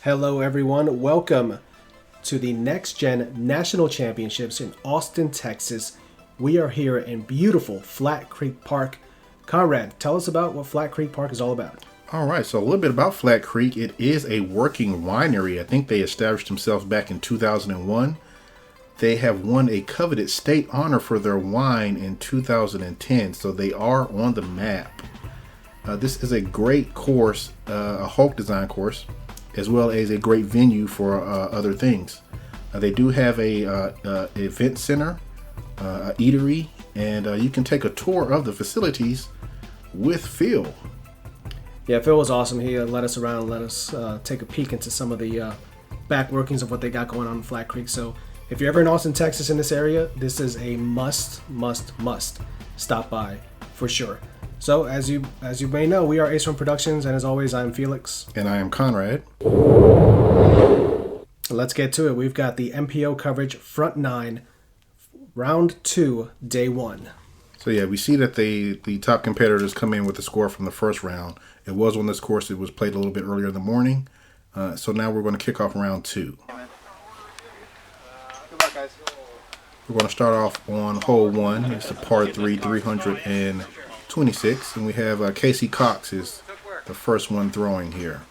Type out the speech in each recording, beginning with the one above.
Hello everyone, welcome to the Next Gen National Championships in Austin, Texas. We are here in beautiful Flat Creek Park. Conrad, tell us about what Flat Creek Park is all about. All right, so a little bit about Flat Creek. It is a working winery. I think they established themselves back in 2001. They have won a coveted state honor for their wine in 2010, so they are on the map. This is a great course, a Hulk design course, as well as a great venue for other things. They do have a event center, a eatery, and you can take a tour of the facilities with Phil. Yeah, Phil was awesome. He led us around and let us take a peek into some of the back workings of what they got going on in Flat Creek. So if you're ever in Austin, Texas in this area, this is a must stop by for sure. So as you may know, we are Ace Run Productions, and as always, I'm Felix. And I am Conrad. Let's get to it. We've got the MPO coverage, front 9, round 2, day 1. So yeah, we see that the top competitors come in with the score from the first round. It was on this course. It was played a little bit earlier in the morning. So now we're going to kick off round 2. Good luck, guys. We're going to start off on hole 1. It's the par 3, 326. And we have Casey Cox is the first one throwing here.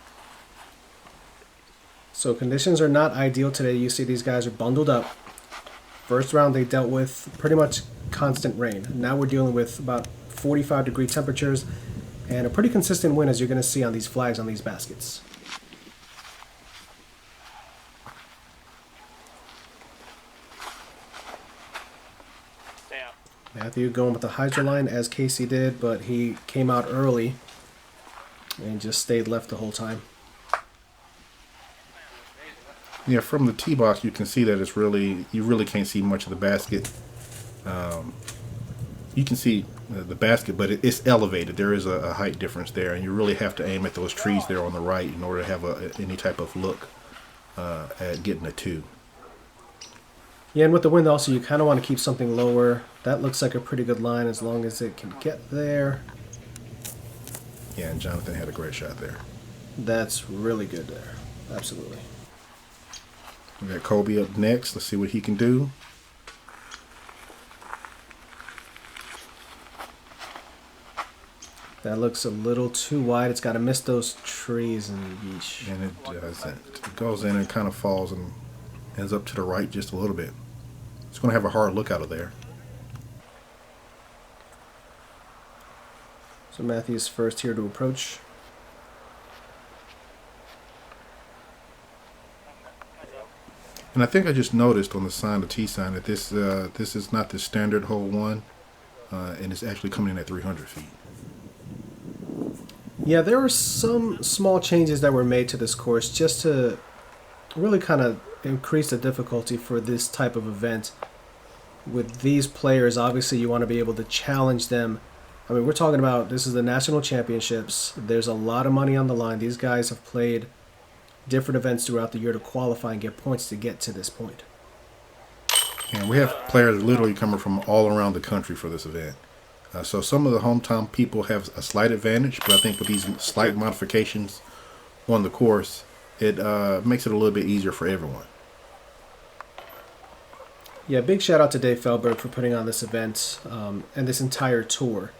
So conditions are not ideal today. You see these guys are bundled up. First round they dealt with pretty much constant rain. Now we're dealing with about 45-degree temperatures and a pretty consistent wind, as you're going to see on these flags on these baskets. Mathew going with the hydro line as Casey did, but he came out early and just stayed left the whole time. Yeah, from the tee box, you can see that you really can't see much of the basket. You can see the basket, but it's elevated. There is a height difference there, and you really have to aim at those trees there on the right in order to have any type of look at getting a 2. Yeah, and with the wind also, you kind of want to keep something lower. That looks like a pretty good line as long as it can get there. Yeah, and Jonathan had a great shot there. That's really good there. Absolutely. We got Colby up next. Let's see what he can do. That looks a little too wide. It's got to miss those trees and yeesh. And it doesn't. It goes in and kind of falls and ends up to the right just a little bit. It's going to have a hard look out of there. So Matthew's first here to approach. And I think I just noticed on the sign, the T sign, that this is not the standard hole 1, and it's actually coming in at 300 feet. Yeah, there were some small changes that were made to this course just to really kind of increase the difficulty for this type of event. With these players, obviously you want to be able to challenge them. I mean, we're talking about, this is the national championships. There's a lot of money on the line. These guys have played different events throughout the year to qualify and get points to get to this point. And we have players literally coming from all around the country for this event. So some of the hometown people have a slight advantage, but I think with these slight modifications on the course, it makes it a little bit easier for everyone. Yeah, big shout out to Dave Feldberg for putting on this event and this entire tour.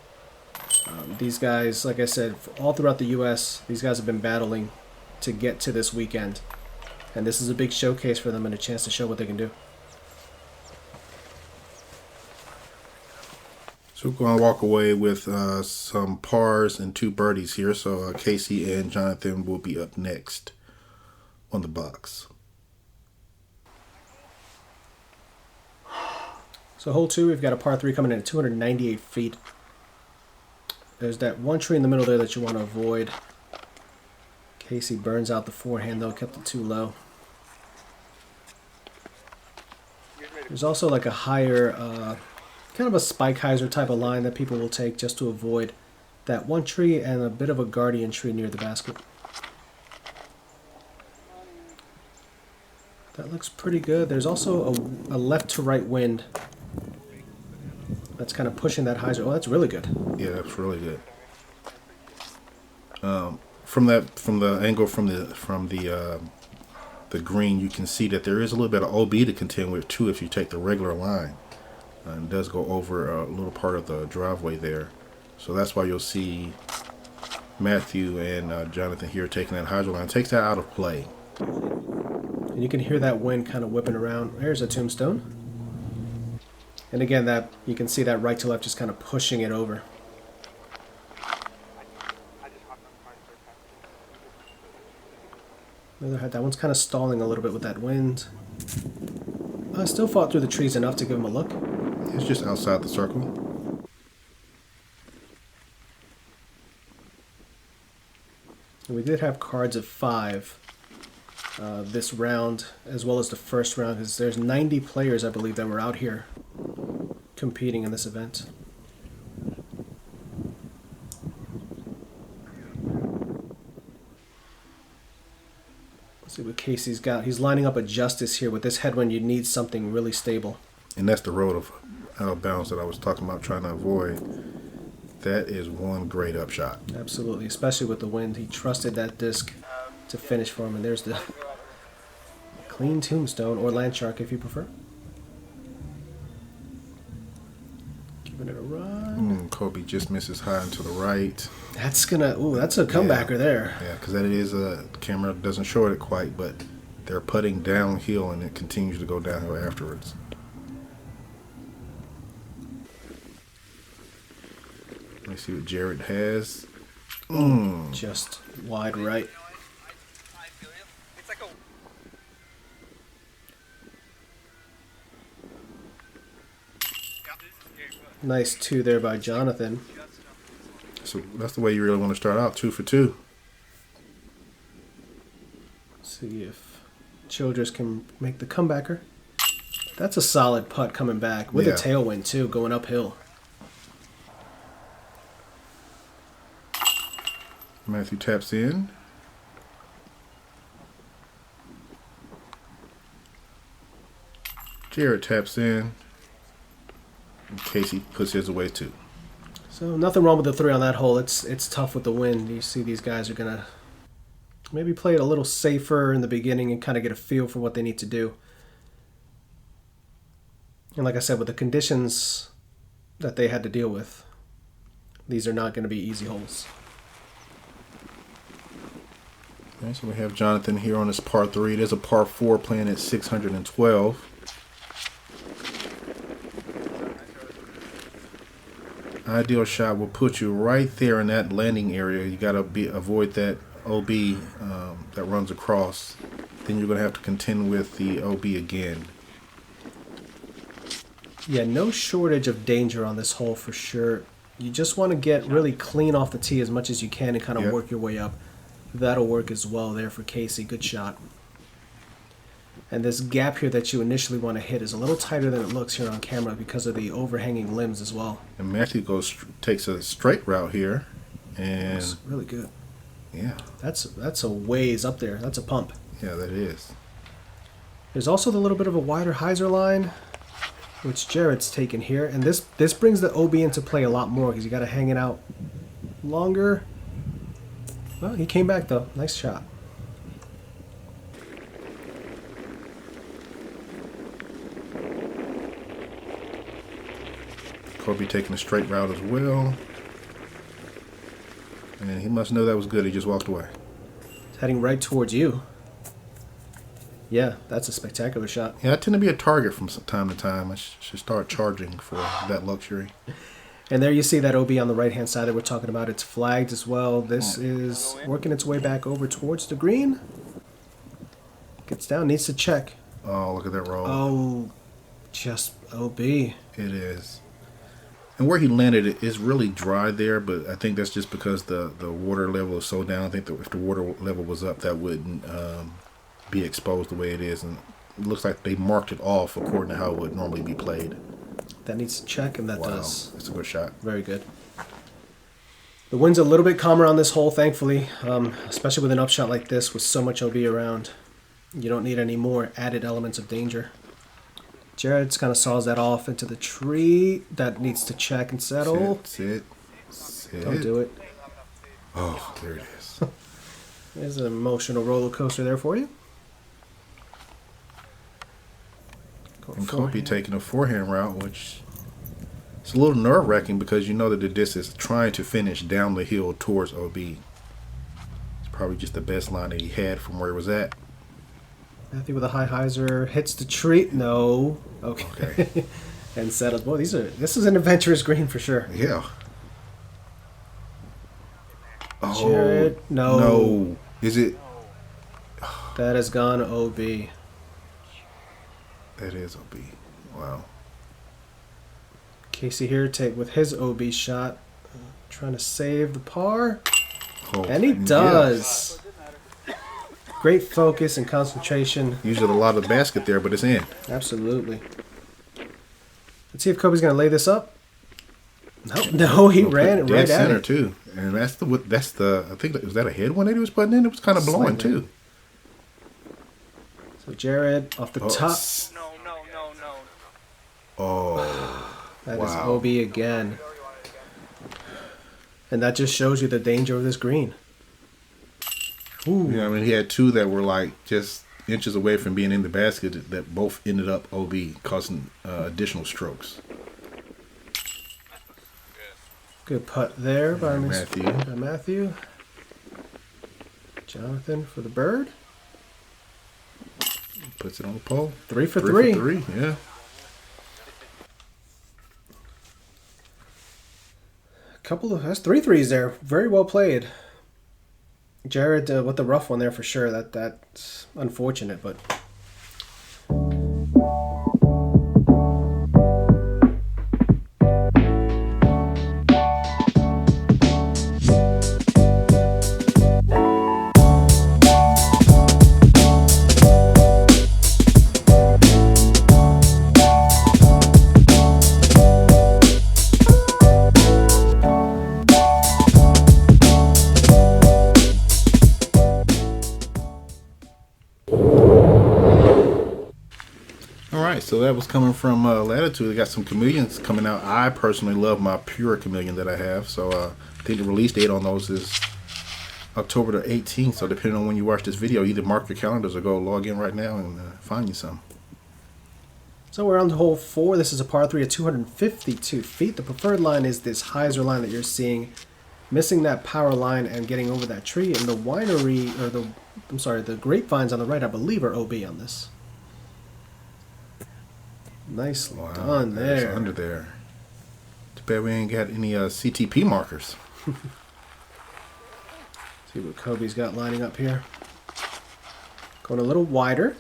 These guys, like I said, all throughout the U.S., these guys have been battling to get to this weekend. And this is a big showcase for them and a chance to show what they can do. So we're going to walk away with some pars and 2 birdies here. So Casey and Jonathan will be up next on the box. So hole 2, we've got a par 3 coming in at 298 feet. There's that one tree in the middle there that you want to avoid. Casey burns out the forehand though, kept it too low. There's also like a higher, kind of a spike hyzer type of line that people will take just to avoid that one tree and a bit of a guardian tree near the basket. That looks pretty good. There's also a left to right wind that's kind of pushing that hyzer. Oh, that's really good. Yeah, that's really good. From the angle from the the green, you can see that there is a little bit of OB to contend with too if you take the regular line. It does go over a little part of the driveway there. So that's why you'll see Mathew and Jonathan here taking that hydro line. Takes that out of play. And you can hear that wind kind of whipping around. There's a tombstone. And again, that you can see that right to left just kind of pushing it over. That one's kind of stalling a little bit with that wind. I still fought through the trees enough to give him a look. It's just outside the circle. And we did have cards of 5 this round, as well as the first round, because there's 90 players, I believe, that were out here competing in this event. Let's see what Casey's got. He's lining up a Justice here. With this headwind, you need something really stable. And that's the road of out of bounds that I was talking about trying to avoid. That is one great upshot. Absolutely, especially with the wind. He trusted that disc to finish for him, and there's the clean tombstone, or land shark if you prefer. Giving it a run. Colby just misses high and to the right. That's gonna, ooh, that's a comebacker there. Yeah, because that is a camera doesn't show it quite, but they're putting downhill and it continues to go downhill afterwards. Let me see what Jared has. Just wide right. Nice 2 there by Jonathan. So that's the way you really want to start out, 2 for 2. See if Childress can make the comebacker. That's a solid putt coming back with a tailwind too, going uphill. Mathew taps in. Jared taps in. And Casey puts his away too. So nothing wrong with the 3 on that hole. It's tough with the wind. You see these guys are gonna maybe play it a little safer in the beginning and kind of get a feel for what they need to do. And like I said, with the conditions that they had to deal with, these are not going to be easy holes. Okay, so we have Jonathan here on this par 3. There's a par 4 playing at 612. Ideal shot will put you right there in that landing area. You got to avoid that OB that runs across. Then you're going to have to contend with the OB again. Yeah, no shortage of danger on this hole for sure. You just want to get really clean off the tee as much as you can and kind of work your way up. That'll work as well there for Casey. Good shot. And this gap here that you initially want to hit is a little tighter than it looks here on camera because of the overhanging limbs as well. And Mathew takes a straight route here, and that's really good. Yeah, that's a ways up there. That's a pump. Yeah, that is. There's also the little bit of a wider hyzer line, which Jared's taken here, and this brings the OB into play a lot more because you got to hang it out longer. Well, he came back though. Nice shot. Colby taking a straight route as well. And he must know that was good. He just walked away. It's heading right towards you. Yeah, that's a spectacular shot. Yeah, I tend to be a target from time to time. I should start charging for that luxury. And there you see that OB on the right-hand side that we're talking about. It's flagged as well. This is working its way back over towards the green. Gets down, needs to check. Oh, look at that roll. Oh, just OB. It is. And where he landed, it is really dry there, but I think that's just because the water level is so down. I think that if the water level was up, that wouldn't be exposed the way it is. And it looks like they marked it off according to how it would normally be played. That needs to check, and that does. It's a good shot. Very good. The wind's a little bit calmer on this hole, thankfully, especially with an upshot like this with so much OB around. You don't need any more added elements of danger. Jared's kind of saws that off into the tree. That needs to check and settle. Sit. Don't do it. Oh, there it is. There's an emotional roller coaster there for you. And Colby taking a forehand route, which is a little nerve-wracking because you know that the disc is trying to finish down the hill towards OB. It's probably just the best line that he had from where he was at. Mathew with a high hyzer hits the tree. No. Okay. And settles. Boy, this is an adventurous green for sure. Yeah. Oh, Jared, no. No. Is it? That has gone OB. That is OB. Wow. Casey here with his OB shot. Trying to save the par. Oh, And he does. Great focus and concentration. Usually a lot of the basket there, but it's in. Absolutely. Let's see if Kobe's going to lay this up. No, he ran it right at center it. too, and that's the I think was that a headwind that he was putting in. It was kind of blowing too. So Jared off the top. No. Oh, That is OB again. And that just shows you the danger of this green. Ooh. Yeah, I mean he had two that were like just inches away from being in the basket that both ended up OB, causing additional strokes. Good putt there by Mathew. Mathew. Jonathan for the bird. Puts it on the pole. 3 for 3. 3 for 3, yeah. That's 3 threes there. Very well played. Jared with the rough one there for sure. That's unfortunate, but So that was coming from Latitude. They got some chameleons coming out. I personally love my pure chameleon that I have. So I think the release date on those is October the 18th. So depending on when you watch this video, either mark your calendars or go log in right now and find you some. So we're on to hole 4. This is a par 3 at 252 feet. The preferred line is this hyzer line that you're seeing. Missing that power line and getting over that tree. And the winery, or the grapevines on the right, I believe, are OB on this. Nicely done there. It's under there. Too bad we ain't got any CTP markers. See what Kobe's got lining up here. Going a little wider.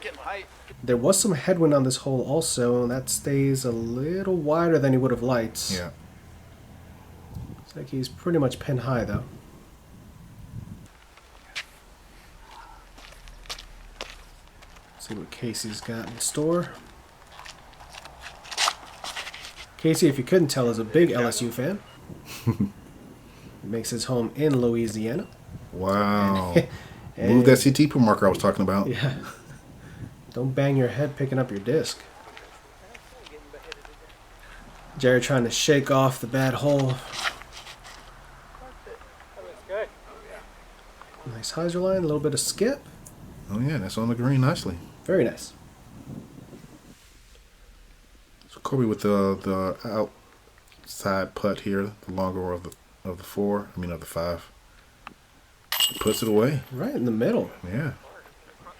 Getting height. There was some headwind on this hole also, and that stays a little wider than he would have liked. Yeah. Looks like he's pretty much pin high though. See what Casey's got in store. Casey, if you couldn't tell, is a big LSU fan. He makes his home in Louisiana. Wow. And Move that CTP marker I was talking about. yeah. Don't bang your head picking up your disc. Jared trying to shake off the bad hole. Nice hyzer line, a little bit of skip. Oh yeah, that's on the green nicely. Very nice. So Colby with the outside putt here, the longer of the 5. Puts it away. Right in the middle. Yeah.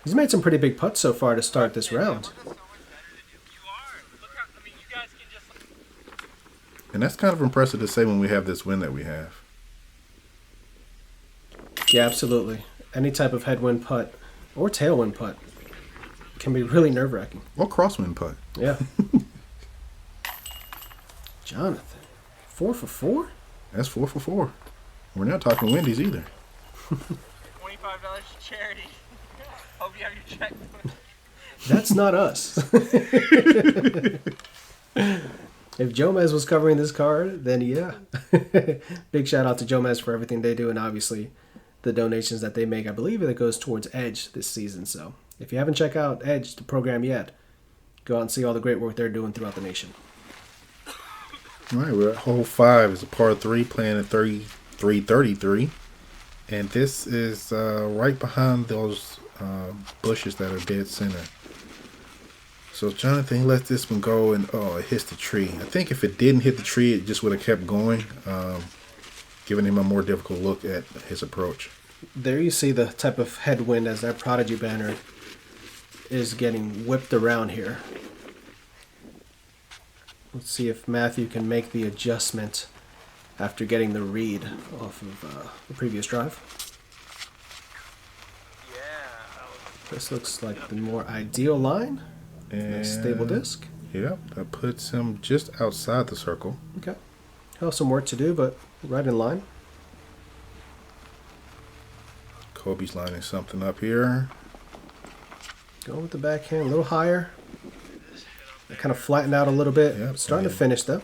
He's made some pretty big putts so far to start this round. And that's kind of impressive to say when we have this win that we have. Yeah, absolutely. Any type of headwind putt or tailwind putt can be really nerve-wracking. Or crosswind putt. Yeah. Jonathan, 4 for 4? That's 4 for 4. We're not talking Wendy's either. $25 to charity. Hope you have your check. That's not us. If Jomez was covering this card, then yeah. Big shout out to Jomez for everything they do, and obviously the donations that they make. I believe that goes towards Edge this season. So if you haven't checked out Edge, the program yet, go out and see all the great work they're doing throughout the nation. All right, we're at hole 5. It's a par 3 playing at 33. And this is right behind those bushes that are dead center. So Jonathan lets this one go, and oh, it hits the tree. I think if it didn't hit the tree, it just would have kept going, giving him a more difficult look at his approach. There you see the type of headwind as that Prodigy banner is getting whipped around here. Let's see if Mathew can make the adjustment after getting the read off of the previous drive. This looks like the more ideal line. Nice stable disc. Yep, that puts him just outside the circle. Okay. Still some work to do, but right in line. Colby's lining something up here. Going with the backhand a little higher. It kind of flattened out a little bit. Yep, Starting to finish though.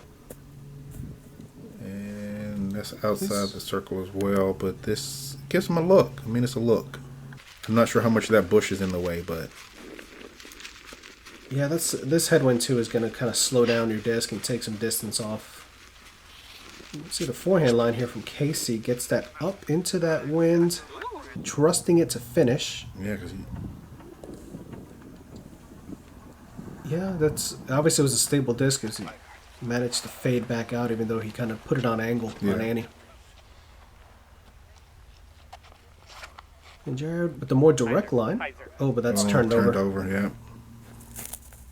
And that's outside the circle as well, but this gives him a look. I mean, it's a look. I'm not sure how much of that bush is in the way, but yeah, this headwind too is going to kind of slow down your disc and take some distance off. Let's see the forehand line here from Casey gets that up into that wind, trusting it to finish. yeah, because Yeah, that's obviously it was a stable disc as he managed to fade back out, even though he kind of put it on angle on Annie. And Jared with the more direct line. Oh, but that's turned over. Turned over, yeah.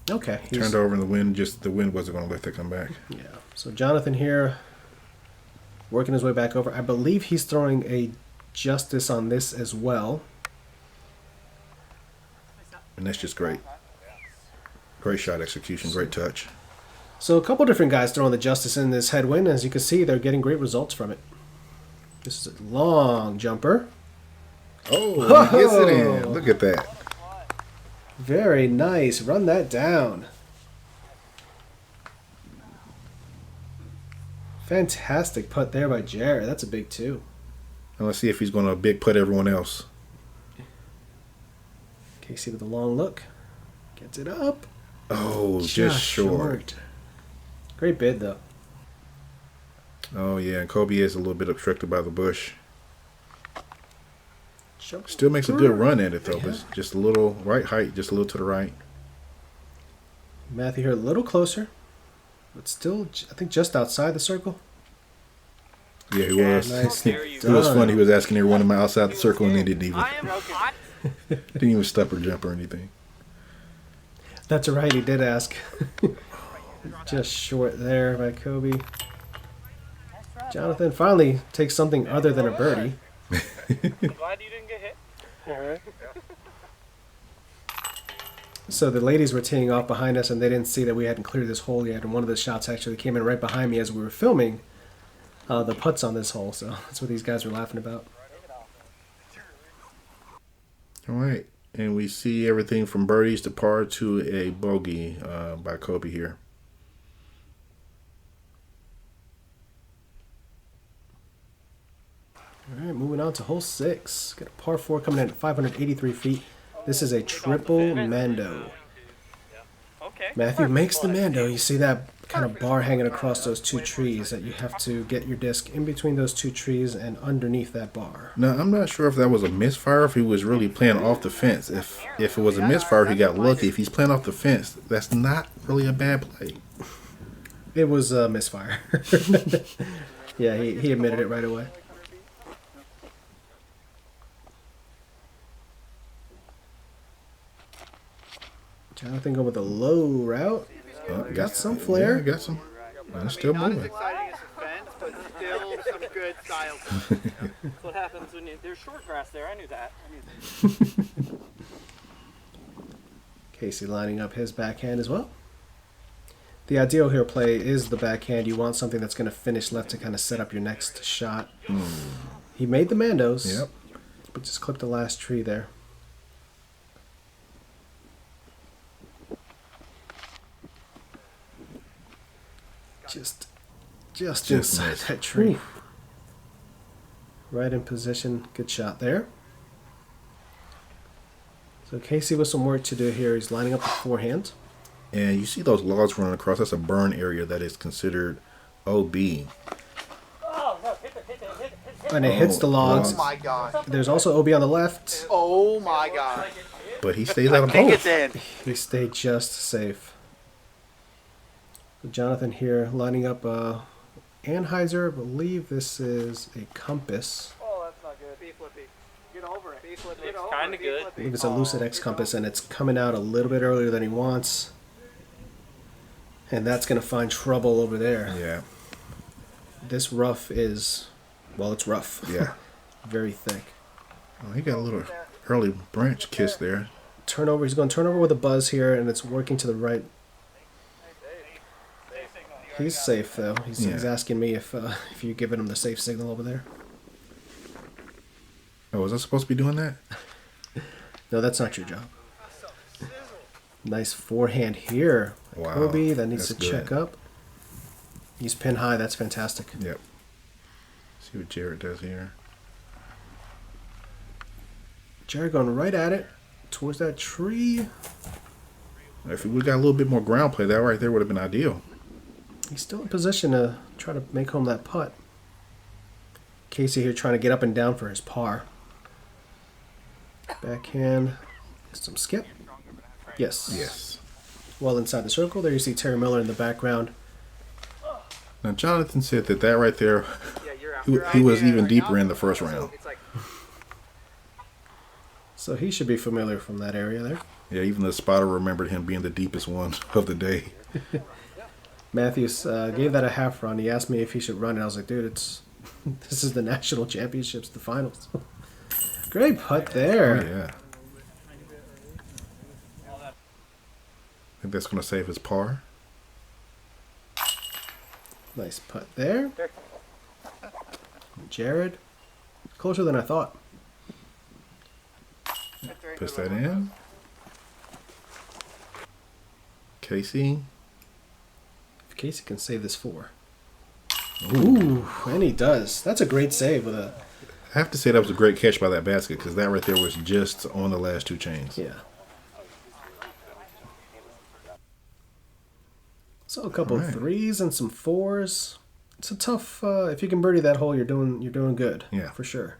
Okay. Turned over in the wind. Just the wind wasn't going to let that come back. Yeah. So Jonathan here, working his way back over. I believe he's throwing a justice on this as well. And that's just great. Great shot execution. Great touch. So a couple different guys throwing the justice in this headwind. As you can see, they're getting great results from it. This is a long jumper. Oh, he gets it in. Look at that. Very nice. Run that down. Fantastic putt there by Jared. That's a big two. And let's see if he's going to big putt everyone else. Casey with a long look. Gets it up. Oh, just short. Great bid, though. Oh, yeah. And Colby is a little bit obstructed by the bush. Jump Still makes a good run at it, though. Yeah. But just a little right height, just a little to the right. Mathew here a little closer, but still, I think, just outside the circle. Yeah, he was. Nicely It was done. funny. He was asking everyone am I outside the circle, and they didn't even I am hot. didn't even stop or jump or anything. That's right, he did ask. Just short there by Kobe. Jonathan finally takes something other than a birdie. Glad you didn't get hit. All right. So the ladies were teeing off behind us, and they didn't see that we hadn't cleared this hole yet. And one of the shots actually came in right behind me as we were filming the putts on this hole. So that's what these guys were laughing about. All right. And we see everything from birdies to par to a bogey by Colby here. All right, moving on to hole 6. Got a par 4 coming in at 583 feet. This is a triple Mando. Okay. Mathew makes the Mando. You see that kind of bar hanging across those two trees that you have to get your disc in between those two trees and underneath that bar. Now, I'm not sure if that was a misfire, if he was really playing off the fence. If it was a misfire, he got lucky. If he's playing off the fence, that's not really a bad play. It was a misfire. Yeah, he admitted it right away. Jonathan going with a low route. Got some flair. Yeah, got some. And it's still Not as moving. exciting as a fence, but still some good style. That's what happens when there's short grass there. I knew that. Casey lining up his backhand as well. The ideal here play is the backhand. You want something that's going to finish left to kind of set up your next shot. He made the Mandos, Yep. but just clipped the last tree there. Just inside missed. that tree. Right in position. Good shot there. So Casey with some work to do here. He's lining up the forehand. And you see those logs running across. That's a burn area that is considered OB. Oh no! Hit it! And it hits the logs. Oh my god. There's also OB on the left. Oh my god. but he stays out of Kick both. it in. He stayed just safe. Jonathan here lining up Anheuser. I believe this is a compass. Oh, that's not good. Be flippy. Get over it. Be flippy. Looks kinda good. I believe it's a Lucid X compass, and it's coming out a little bit earlier than he wants. And that's going to find trouble over there. Yeah, This rough is, well, it's rough. yeah. Very thick. Oh, he got a little early branch kiss there. Turnover. He's going to turn over with a buzz here, and it's working to the right. He's safe though. He's asking me if you're giving him the safe signal over there. Oh, was I supposed to be doing that? No, that's not your job. Nice forehand here. Wow, Colby, that needs to that's check good. up. He's pin high. That's fantastic. Yep. See what Jared does here. Jared going right at it towards that tree. If we got a little bit more ground play, that right there would have been ideal. He's still in position to try to make home that putt. Casey here trying to get up and down for his par. Backhand. Some skip. Yes. Yes. Well inside the circle. There you see Terry Miller in the background. Now, Jonathan said that right there, Yeah, you're out. he was even deeper in the first round. It's like, So he should be familiar from that area there. Yeah, even the spotter remembered him being the deepest one of the day. Matthews gave that a half run. He asked me if he should run it. I was like, dude, it's this is the national championships, the finals. Great putt there. Oh, yeah. I think that's going to save his par. Nice putt there. Jared, closer than I thought. Puts that in. Casey. If Casey can save this 4. Ooh, and he does. That's a great save with a I have to say that was a great catch by that basket because that right there was just on the last 2 chains. yeah. So a couple of Alright. 3s and some 4s. It's a tough. If you can birdie that hole, you're doing good. Yeah. For sure.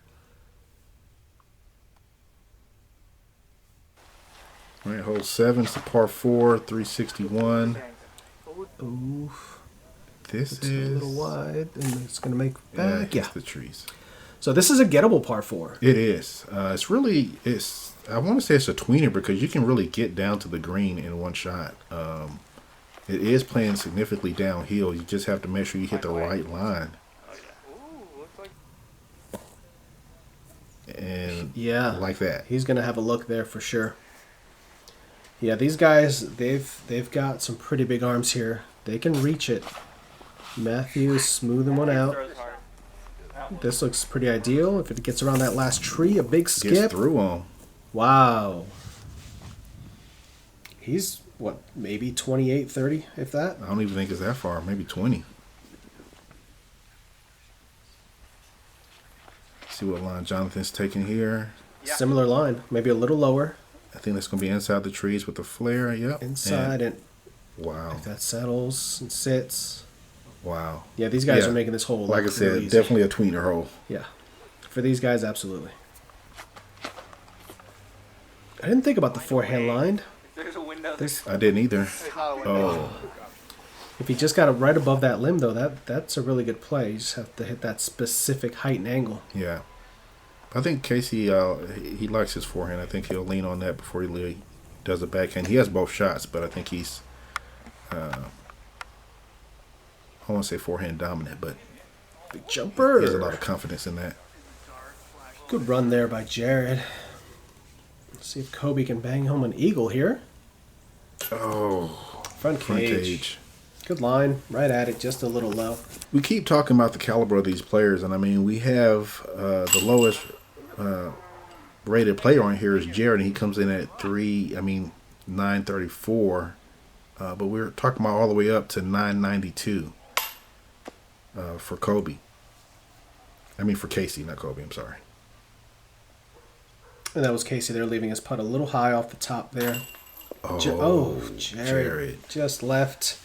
All right, hole 7, it's a par 4, 361. Ooh, This it's is a little wide, and it's gonna make Yeah, back. hits Yeah. the trees. So this is a gettable par 4. It is. It's really. It's. I want to say it's a tweener because you can really get down to the green in one shot. It is playing significantly downhill. You just have to make sure you hit the right line. And Yeah. like that. He's gonna have a look there for sure. Yeah, these guys, they've got some pretty big arms here. They can reach it. Matthews smoothing one out. Throws hard. This looks pretty ideal. If it gets around that last tree, a big Gets skip. through on. Wow. He's, what, maybe 28, 30, if that? I don't even think it's that far. Maybe 20. See what line Jonathan's taking here. Yeah. Similar line. Maybe a little lower. I think that's going to be inside the trees with the flare. Yep. Inside, and Wow. if that settles and sits. Wow. Yeah, these guys Yeah. are making this hole Like I look said, really easy. definitely a tweener hole. Yeah. For these guys, absolutely. I didn't think about the forehand line. There's a window. This, I didn't either. there's not a window. Oh, if he just got it right above that limb, though, that's a really good play. You just have to hit that specific height and angle. yeah. I think Casey, he likes his forehand. I think he'll lean on that before he does the backhand. He has both shots, but I think he's, I want to say forehand dominant, but Big jumper. he has a lot of confidence in that. Good run there by Jared. Let's see if Colby can bang home an eagle here. Oh, Front front cage. cage. Good line. Right at it. Just a little low. We keep talking about the caliber of these players, and I mean, we have the lowest rated player on here is Jared, and he comes in at 934. But we're talking about all the way up to 992 for Colby. I mean, for Casey, not Colby. I'm sorry. And that was Casey there, leaving his putt a little high off the top there. Oh, Jared just left.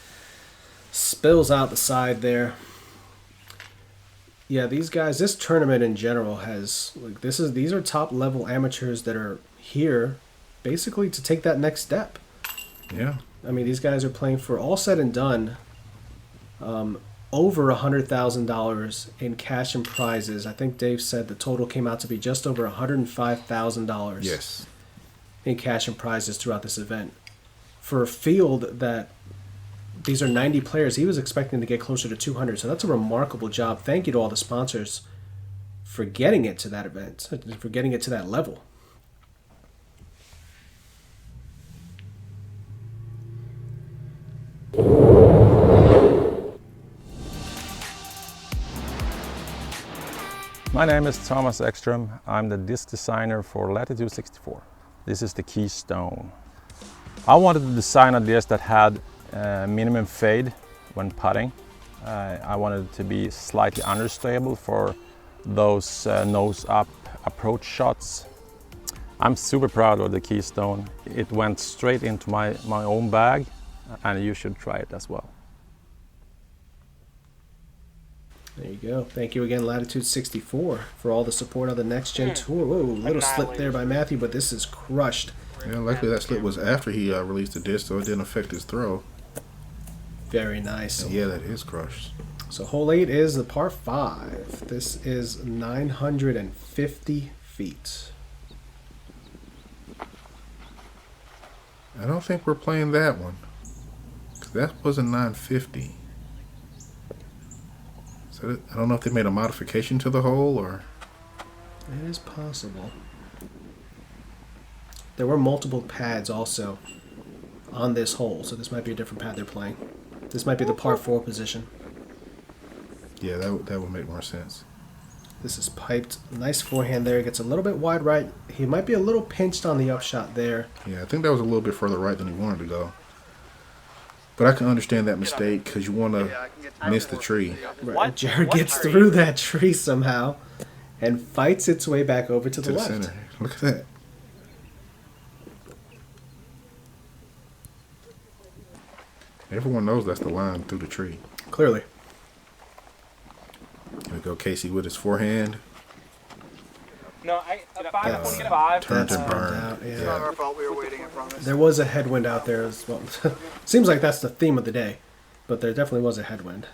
Spills out the side there. Yeah, these guys, this tournament in general has these are top level amateurs that are here basically to take that next step. Yeah. I mean, these guys are playing for, all said and done, over $100,000 in cash and prizes. I think Dave said the total came out to be just over $105,000 Yes. in cash and prizes throughout this event. For a field that these are 90 players, he was expecting to get closer to 200. So that's a remarkable job. Thank you to all the sponsors for getting it to that event, for getting it to that level. My name is Thomas Ekström. I'm the disc designer for Latitude 64. This is the Keystone. I wanted to design a disc that had minimum fade when putting. I wanted it to be slightly understable for those nose-up approach shots. I'm super proud of the Keystone. It went straight into my own bag, and you should try it as well. There you go. Thank you again, Latitude 64, for all the support on the Next Gen Tour. Whoa, little slip there by Mathew, but this is crushed. Yeah, luckily that slip was after he released the disc, so it didn't affect his throw. Very nice. And yeah, that is crushed. So hole 8 is the par 5. This is 950 feet. I don't think we're playing that one. 'Cause that wasn't 950. So I don't know if they made a modification to the hole or... It is possible. There were multiple pads also on this hole, so this might be a different pad they're playing. This might be the par 4 position. Yeah, that would make more sense. This is piped. Nice forehand there. Gets a little bit wide right. He might be a little pinched on the upshot there. Yeah, I think that was a little bit further right than he wanted to go. But I can understand that mistake because you want to miss the tree. Right. Jared gets through that tree somehow and fights its way back over to the left. Center. Look at that. Everyone knows that's the line through the tree. Clearly. Here we go, Casey with his forehand. No, I 525. Turned That's and burned burned. out, yeah. It's not our fault. We were waiting in front of us. There was a headwind out there as well. Seems like that's the theme of the day, but there definitely was a headwind.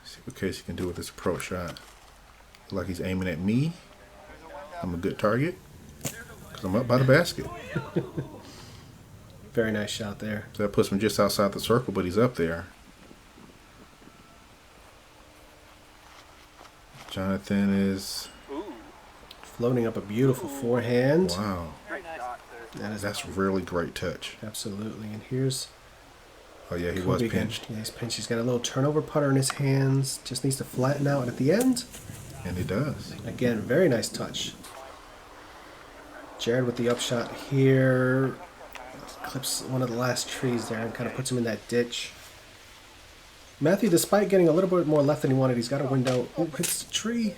See what Casey can do with this approach shot. Look like he's aiming at me. I'm a good target because I'm up by the basket. Very nice shot there. So that puts him just outside the circle, but he's up there. Jonathan is... Floating up a beautiful forehand. Wow. That is That's really great touch. absolutely. And here's Oh, yeah, he Colby was again. pinched. Yeah, he's pinched. He's got a little turnover putter in his hands. Just needs to flatten out at the end. And he does. Again, very nice touch. Jared with the upshot here. Clips one of the last trees there and kind of puts him in that ditch. Mathew, despite getting a little bit more left than he wanted, he's got a window. Oh, hits the tree.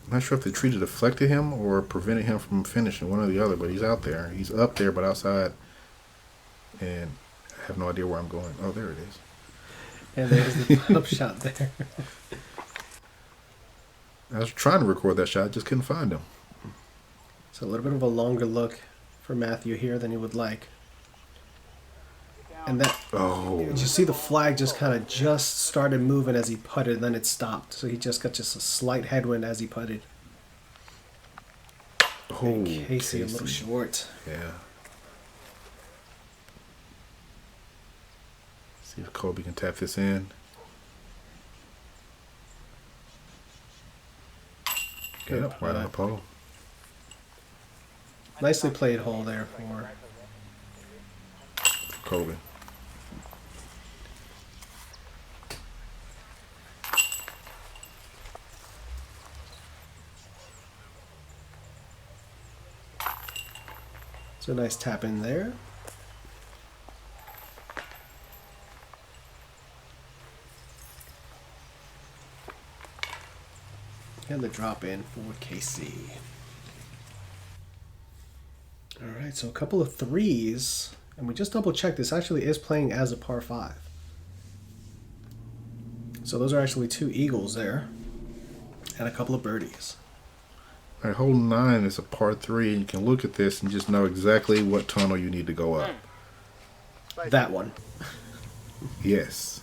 I'm not sure if the tree deflected him or prevented him from finishing, one or the other, but he's out there. He's up there, but outside. And I have no idea where I'm going. Oh, there it is. And there's the upshot there. I was trying to record that shot, just couldn't find him. So a little bit of a longer look for Mathew here than he would like. And that, Oh, did you see the flag just kind of just started moving as he putted, then it stopped. So he just got just a slight headwind as he putted. oh, Casey a little short. Yeah. See if Colby can tap this in. Good Yep, right on the pole. Nicely played hole there for Colby. So nice tap in there. And the drop in for KC. Alright, so a couple of threes. And we just double checked, this actually is playing as a par 5. So those are actually 2 eagles there. And a couple of birdies. All right, hole 9 is a par 3. You can look at this and just know exactly what tunnel you need to go up. That one. Yes.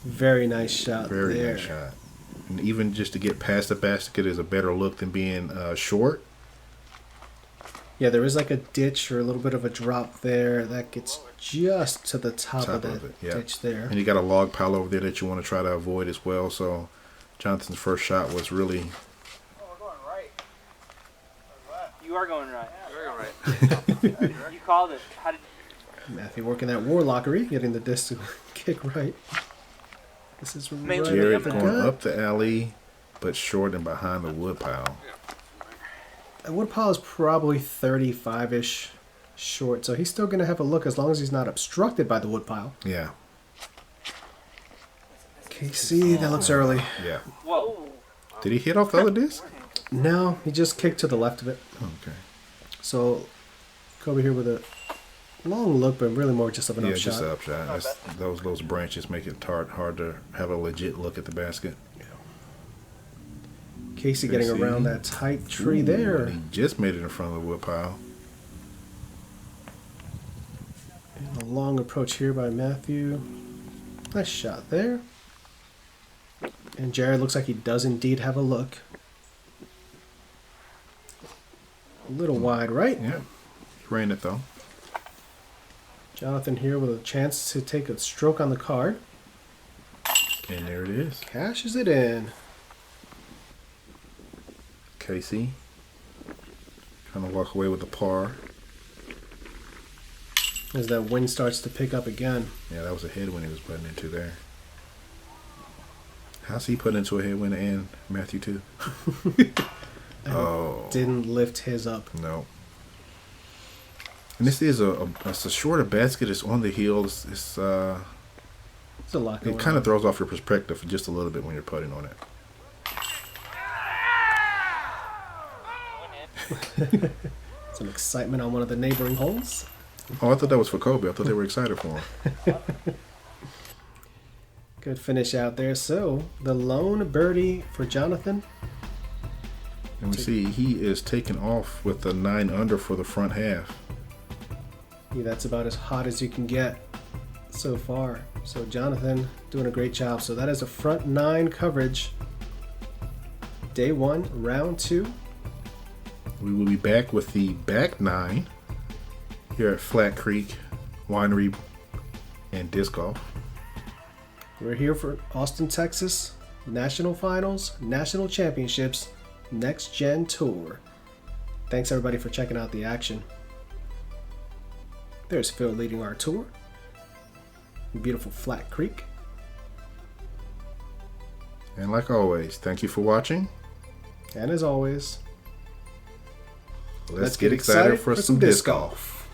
Very nice shot. Very there. nice shot. And even just to get past the basket is a better look than being short. Yeah, there is like a ditch or a little bit of a drop there that gets just to the top of that ditch there. And you got a log pile over there that you want to try to avoid as well. So Jonathan's first shot was really... Oh, we're going right. You are going right. Very right. You called it. How did Mathew working that warlockery, getting the disc to kick right. This is right Jared up the going gut. up the alley, but short and behind the wood pile. That wood pile is probably 35-ish short, so he's still going to have a look as long as he's not obstructed by the wood pile. Yeah. KC, that looks early. Yeah. Whoa. Did he hit off the other disc? No, he just kicked to the left of it. Okay. So, Colby here with a long look, but really more just of an Yeah, upshot. just an upshot. Those branches make it hard to have a legit look at the basket. Casey getting KC. around that tight tree Ooh, there. and he just made it in front of the wood pile. And a long approach here by Mathew. Nice shot there. And Jared looks like he does indeed have a look. A little wide, right? Yeah. He ran it though. Jonathan here with a chance to take a stroke on the card. And there it is. Cashes it in. Casey trying to walk away with a par. As that wind starts to pick up again. Yeah, that was a headwind he was putting into there. How's he put into a headwind and Mathew too? Oh. Didn't lift his up. No. And this is it's a shorter basket. It's on the heel. It's There's a lot going it kind on. of throws off your perspective just a little bit when you're putting on it. Some excitement on one of the neighboring holes. Oh, I thought that was for Colby. I thought they were excited for him. Good finish out there. So, the lone birdie for Jonathan. And we see he is taking off with a 9 under for the front half. Yeah, that's about as hot as you can get so far. So, Jonathan doing a great job. So, that is a front 9 coverage. Day 1, round 2. We will be back with the back 9 here at Flat Creek Winery and Disc Golf. We're here for Austin, Texas, National Finals, National Championships, Next Gen Tour. Thanks everybody for checking out the action. There's Phil leading our tour. Beautiful Flat Creek. And like always, thank you for watching. And as always, Let's get excited for some disc golf.